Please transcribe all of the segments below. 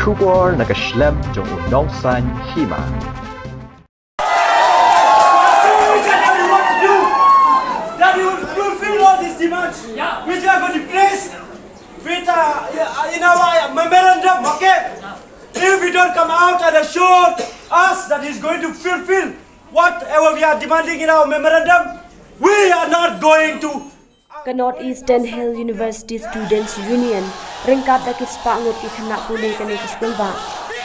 Kubor nakaslem jong unongsan Hima. That you fulfill all these demands, which are going to place with in our memorandum, okay? If we don't come out and assure us that he's going to fulfill whatever we are demanding in our memorandum, we are not going to. Northeastern Hill University Students Union ringkat da kispangut ki khana Pule kane school ba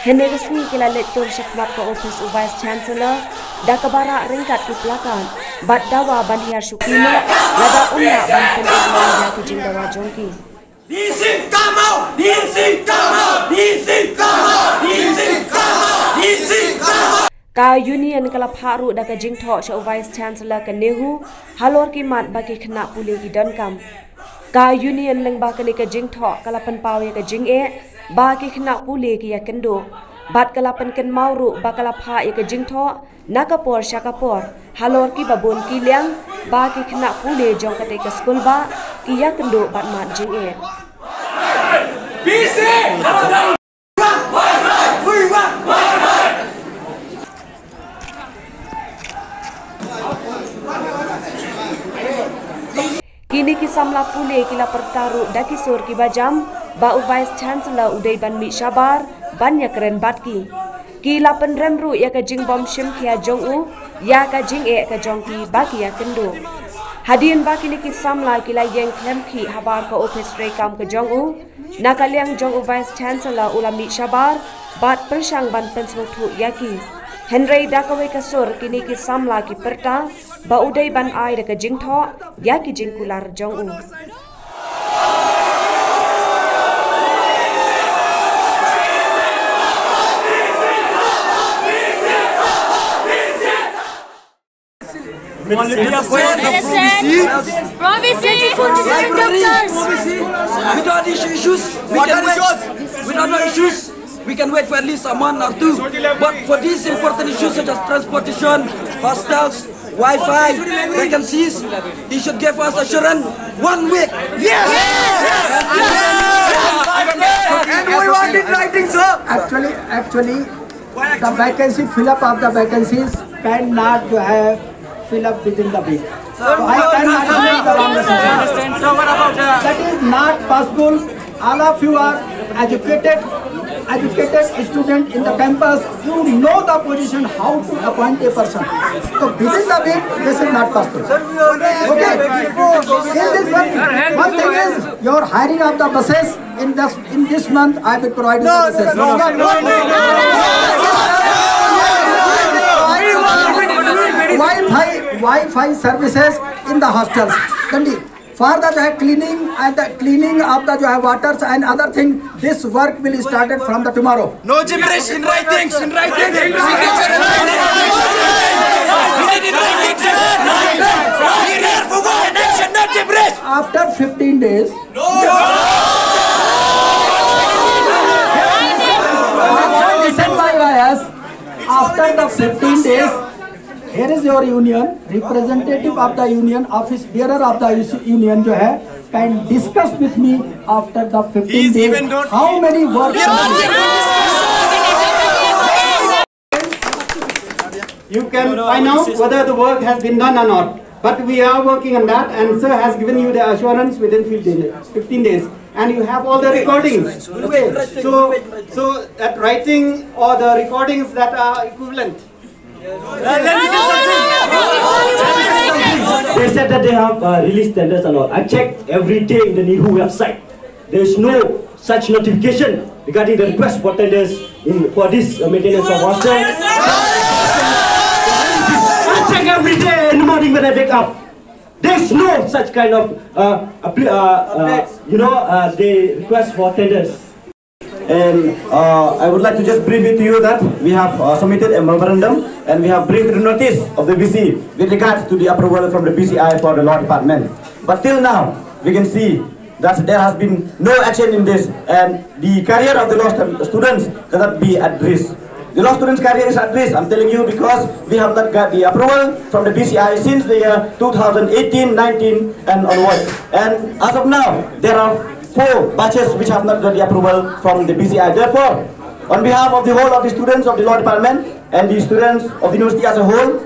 hene resmi kila lektor syakmat ko office of vice chancellor da kabara ringkat ki plakan bat dawa ban hiar syukina lada unna ban peneglang ja ki jingdawa jongki DC come out, DC come out, DC come out, DC come out, DC come out. Ka union kala pharu da ka jingtho sha vice chancellor ka Nehu halor ki mat ba ki khana Pule ki dankam ka union leng ba ka ni ka jingtho kala pan paw ya ka Jingeh ba ki khana Pule ki ya kendo bat kala pan ken mauru ba kala pha ya ka jingtho nakapor syakapor halor ki babon ki liang ba ki khana Pule jong ka te ka school ba ki ya kendo bat mat Jingeh BC Kini ki Samla Pule kila pertaru da kisor ki Bajam ba vice chancellor udai ban mi sabar ban ya keren batki kila Pynrem ru ya ka Jingbym Shimkhia jongu ya ka Jingeh ka jongki baki ya kendo hadian baki ni ki Samla kila yang klemki habar ka office rekam ka jongu nakaliang jongu vice chancellor ulami sabar bat persang ban pensrotu yaki Henry dakawe kasur kini ki Samla ki Pyrta ba udai ban ai da ka jingtho ya ki jingkular jongu Without issues, without no issues, we can wait for at least a month or two. But for these important issues such as transportation, hostels, Wi-Fi, vacancies, he should give us assurance 1 week. Yes! And we want it writing, sir. Actually, the vacancy fill up of the vacancies cannot fill up within the week. So I cannot make the wrong decision. So what about that is not possible. All of you are educated student in the campus. You know the position how to appoint a person. So within the week, this is not possible. Okay. In this one thing is your hiring of the buses. In this month, I will provide the buses. Wi-Fi services in the hostels. For the cleaning and the cleaning of the waters and other thing, this work will started from the tomorrow. No gibberish in writing. After 15 days. Listen my bias. After the 15 days. Here is your union, representative of the union, office bearer of the union can discuss with me after the 15 days how many works you can find out whether the work has been done or not. But we are working on that, and sir has given you the assurance within 15 days. And you have all the recordings. So that writing or the recordings that are equivalent. They said that they have released tenders and all. I checked every day in the Nehu website. There is no such notification regarding the request for tenders for this maintenance of hostel. I check every day in the morning when I wake up. There is no such kind of they request for tenders. And I would like to just brief it to you that we have submitted a memorandum and we have briefed the notice of the BC with regards to the approval from the BCI for the law department. But till now, we can see that there has been no action in this, and the career of the law students cannot be at risk. The law students' career is at risk, I'm telling you, because we have not got the approval from the BCI since the year 2018, 19 and onwards. And as of now, there are 4 batches which have not got the approval from the BCI. Therefore, On behalf of the whole of the students of the law department and the students of the university as a whole,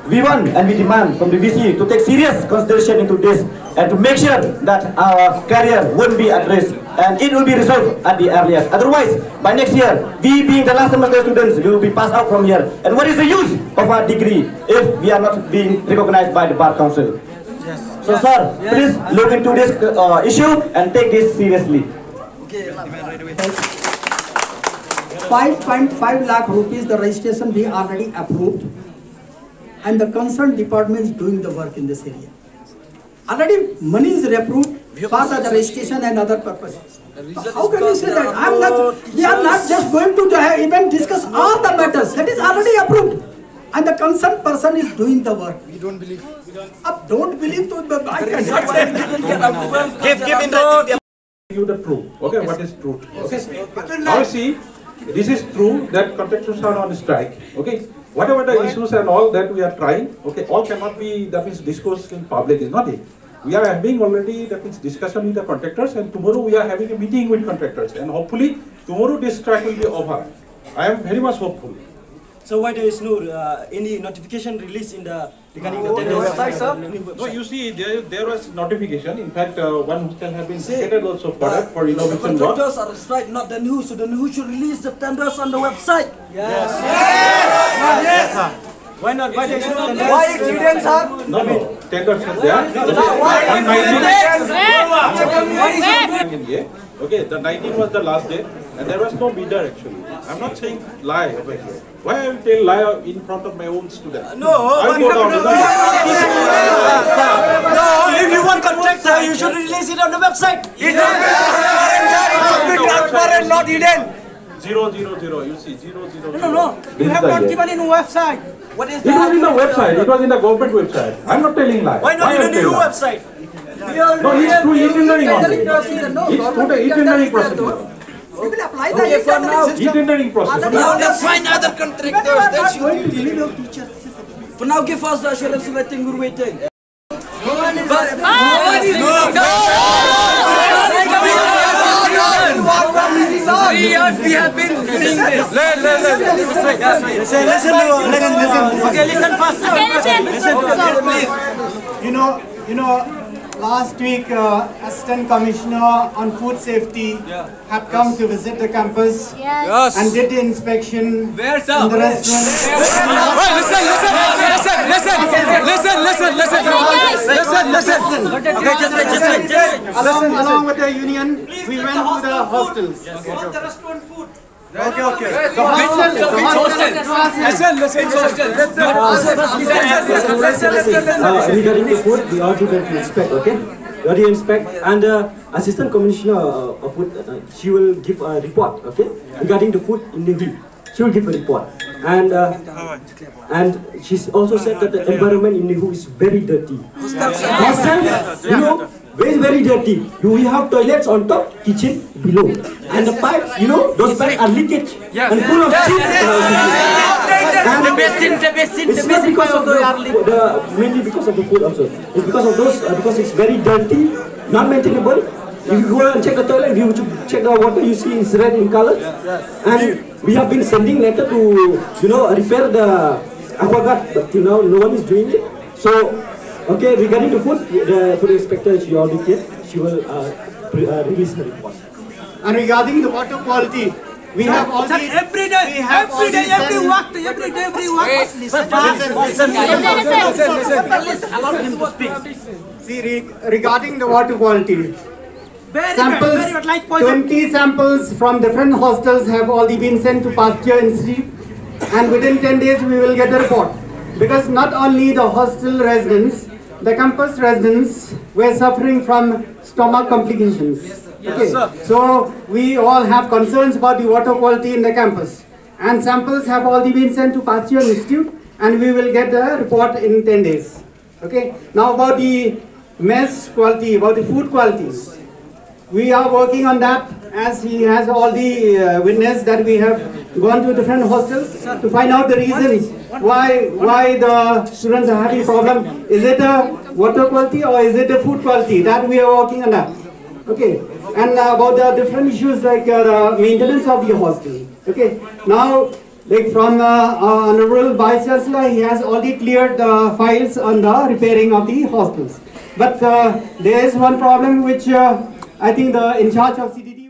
we want and we demand from the VC to take serious consideration into this and to make sure that our career won't be at risk and it will be resolved at the earliest. Otherwise, by next year, we being the last semester students, we will be passed out from here. And what is the use of our degree if we are not being recognized by the Bar Council? Yes. So, sir, please look into this issue and take this seriously. 5.5 lakh rupees the registration we already approved, and the concerned department is doing the work in this area. Already money is approved for the registration and other purposes. So how can you say that? We are not just going to even discuss all the matters. That is already approved. And the concerned person is doing the work. We don't believe. Don't believe to the you the truth. Okay, what is truth? Okay. Now see, this is true that contractors are on strike. Okay. Whatever the issues and all that we are trying, okay, all cannot be, that means, discussed in public, is not it. We are having already, that means, discussion with the contractors, and tomorrow we are having a meeting with contractors, and hopefully tomorrow this strike will be over. I am very much hopeful. So why there is no any notification released in the regarding the website, sir? No, you see, there was notification. In fact, one hostel have been created also for that, for innovation work. The contractors are strike, not the Nehu. So the Nehu should release the tenders on the website. Yes. Yes. Yes. Why not? Why there is no tenders? Why students are? No, no. Tenders are there. Okay, the 19th was the last day, and there was no bidder actually. I'm not saying lie over here. Why I will tell lie in front of my own students? No, if you want contractor, you should release it on the website. It should be transparent, not hidden. 000. You see, 000. No. You have not given in website. What is that? It was in the website. It was in the government website. I'm not telling lie. Why not in the new website? No, it's through e-tendering only. It's through the e-tendering process. We will apply the e-tendering system. E-tendering process. Now let's find other contractors. That's going to believe your teachers. For now, give us the assurance that we're waiting. We have been doing this. Listen. Okay, listen first. Listen, please. You know, last week, Assistant Commissioner on Food Safety had come to visit the campus and did the inspection in the restaurant. Listen. Along with the union, we went to the hostels. The restaurant food. Okay. Regarding the food, we are going to inspect, okay? We are to inspect, and Assistant Commissioner of Food, she will give a report, okay? Regarding the food in Nehu, she will give a report. And she's also said that the environment in Nehu is very dirty. Very dirty. We have toilets on top, kitchen below, and the pipes, those pipes are leakage and full of shit. It's not because of mainly because of the food also. It's because of those, because it's very dirty, not maintainable. If you go and check the toilet, if you check the water, you see it's red in color. And we have been sending letter to, repair the aquaguard, but till now no one is doing it. So, okay, regarding the food inspector, she already came. She will release her report. And regarding the water quality, we have already every day, every walk. Allow him to speak. See, regarding the water quality, 20 samples from different hostels have already been sent to Pasteur Institute, and within 10 days we will get the report. Because not only the hostel residents, the campus residents were suffering from stomach complications. Okay, so we all have concerns about the water quality in the campus, and samples have already been sent to Pasteur Institute, and we will get the report in 10 days. Okay, now about the mess quality, about the food quality, we are working on that, as he has already witnessed that we have gone to different hostels to find out the reasons why the students are having problem. Is it a water quality or is it a food quality? That we are working on that. Okay, and about the different issues like the maintenance of the hostel. Okay, now like from Honorable Vice Chancellor, he has already cleared the files on the repairing of the hostels. But there is one problem which I think the in charge of CDD